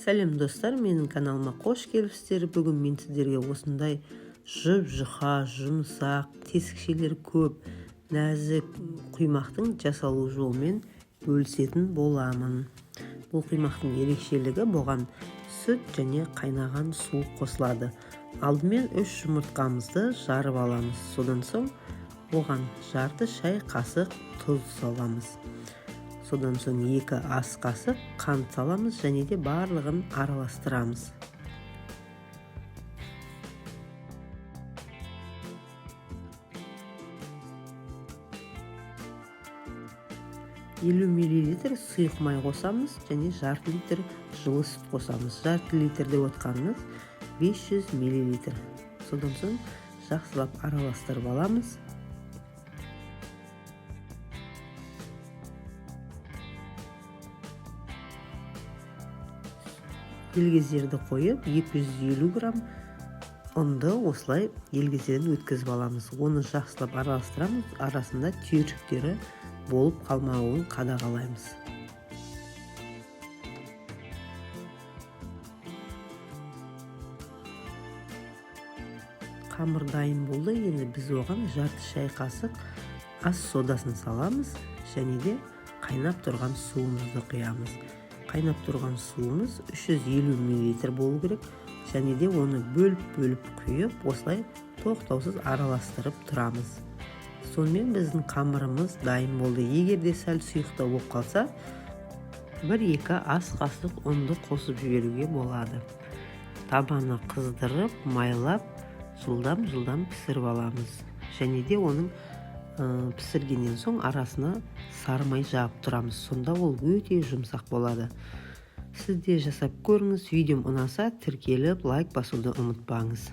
Сәлем достар, менің каналыма қош келіпсіздер. Бүгін мен сіздерге осындай жұп-жұқа, жұмсақ, тесікшелері көп, нәзік құймақтың жасалу жолымен бөлісетін боламын. Бұл құймақтың ерекшелігі, бұған сүт және қайнаған су қосылады. Алдымен 3 жұмыртқамызды жарып аламыз. Содан соң оған жарты шай қасық тұз саламыз. Содан соң 2 ас қасық қант саламыз және де барлығын араластырамыз. мл сұйық май қосамыз және жарты литр жылы сүт қосамыз. Жарты литр деп отқанымыз 500 мл. Содан соң жақсылап араластырып аламыз. Елгезерді қойып 250 грамм ұнды осылай елгезерден өткізіп аламыз. Оны жақсылап араластырамыз, арасында түйіршіктері болып қалмауын қадағалаймыз. Қамыр дайын болды. Енді біз оған жарты шай қасық ас содасын саламыз және де қайнап тұрған суымызды құямыз. Қайнап тұрған суымыз 350 мл болу керек және де оны бөліп құйып, осылай тоқтаусыз араластырып тұрамыз. Сонымен біздің қамырымыз дайын болды. Егер де сәл сұйықтау болып қалса, 1-2 ас қасық ұнды қосып жіберуге болады. Табаны қыздырып, майлап, жылдам пісіріп аламыз. Және де оның пісіргеннен соң арасына сары май жағып тұрамыз. Сонда ол өте жұмсақ болады. Сіз де жасап көріңіз. Видеом ұнаса тіркеліп, лайк басуды ұмытпаңыз.